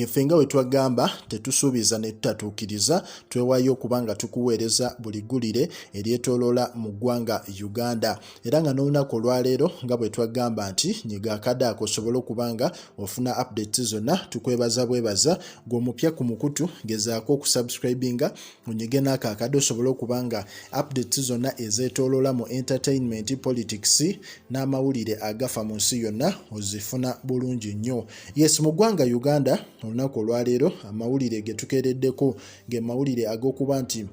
Fenga we twagamba tetusuubiza ne tutatuukiriza twewaayo okubanga tukuweereza buli ggulire eryetooloola mu ggwanga Uganda. Era nga n'olunaku olwaleero nga bwe twagamba nti nyiga akadde ako osobole okubanga ofuna updates zonna, tukwebaza bwebaza. Gw'omupya ku mukutu gezaako okusubscribinga onyige n'ako akadde osobole okubanga updates zonna ezeetooloola mu entertainment, politics n'amawulire agafa mu nsi yonna ozifuna bulungi nnyo. Yes, mu ggwanga Uganda olunaku olwaleero amawulire ge tukeereddeko ge mawulire ag'okuba nti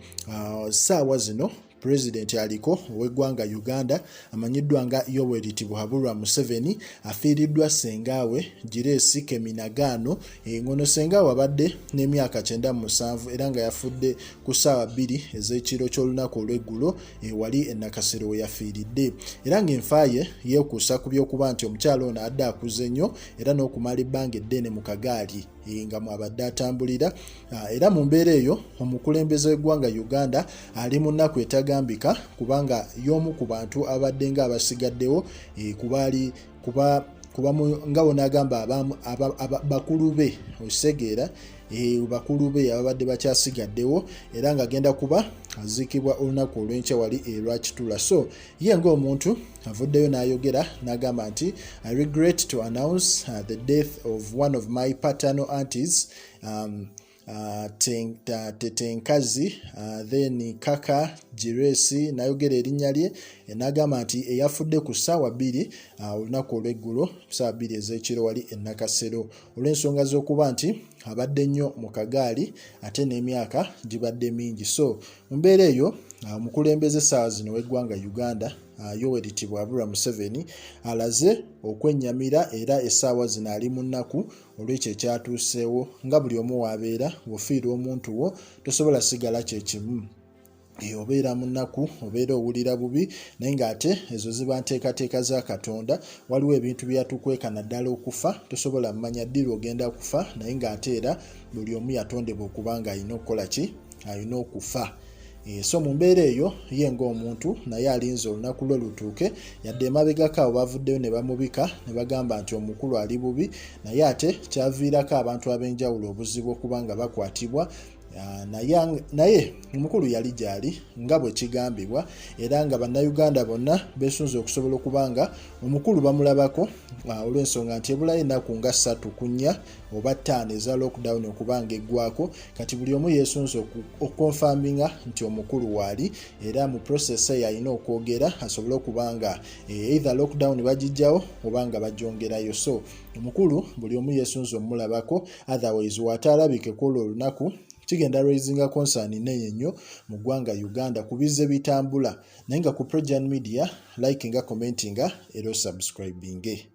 ssaawa zino President aliko ow'eggwanga Uganda amanyiddwa nga Yoweri Tibuhaburwa Museveni afiiriddwa ssengaawe Gireesi Keminagano. Ngono ssengaawe abadde n'emyaka 97 era nga yafudde ku ssaawa 2 ez'ekiro ky'olunaku olw'eggulo wali e Nakasero we yafiiridde. Era ng'enfa ye yeekuusa ku by'okuba nti omukyala ono adde akuze nnyo era n'okumala ebbanga eddene mu kagaali nga mwabadde atambulira. Era mu mbeera eyo omukulembeze w'eggwanga Uganda ali mu nnaku etagambika kubanga y'omu ku bantu abadde nga abasigaddewo kuba nga bw'onagamba bakulu be okisegeera bakulu be ababadde bakyasigaddewo era nga agenda kuba aziikibwa olunaku olw'enkya wali Lwakitula. So ye ng'omuntu avuddeyo n'ayogera n'agamba nti I regret to announce the death of one of my paternal aunties, Tetenkazi, then Kaka Gireesi n'ayogera erinnya lye n'agamba nti eyafudde ku ssaawa 2 olunaku olw'eggulo ssaawa 2 ez'ekiro wali e Nakasero olw'ensonga z'okuba nti abadde nnyo mu kagaali ate n'emyaka gibadde mingi. So mu mbeera eyo omukulembeze essaawa zino w'eggwanga Uganda Yoweri Tibuhaburwa Museveni alaze okwennyamira era essaawa zino ali mu nnaku olw'ekyo ekyatuuseewo. Nga buli omu waabeera bw'ofiira omuntu wo tosobola sigala kye kimu. Obeera mu nnaku, obeera owulira bubi, naye ng'ate ezo ziba nteekateeka za Katonda. Waliwo ebintu byatukweka naddala okufa, tosobola mmanya ddi lw'ogenda kufa, naye ng'ate era buli omu yatondebwa okuba nga alina okukola ki? Alina okufa. So mu mbeera eyo ye ng'omuntu naye alinze olunaku lwe lutuuke, yadde emabegako abo bavuddeyo ne bamubika ne bagamba nti omukulu ali bubi, naye ate kyaviirako abantu ab'enjawulo obuzibu okuba nga bakwatibwa. Naye omukulu yali gyali nga bwe kigambibwa era nga bannayuganda bonna beesunze okusobola okuba nga omukulu bamulabako olw'ensonga nti ebulayo ennaku nga 3 ku 4 oba 5 eza lockdown okuba nga eggwako. Kati buli omu yeesunze okukonfaminga nti omukulu waali era mu process yalina okwogera asobole okuba nga either lockdown bagijjawo oba nga bagyongerayo. So omukulu buli omu yeesunze omulabako, otherwise w'ataalabike ku olwo olunaku kigenda raising concern nene nnyo mu ggwanga Uganda ku bizze bitambula. Naye nga ku Projan Media likinga, commentinga era subscribinge.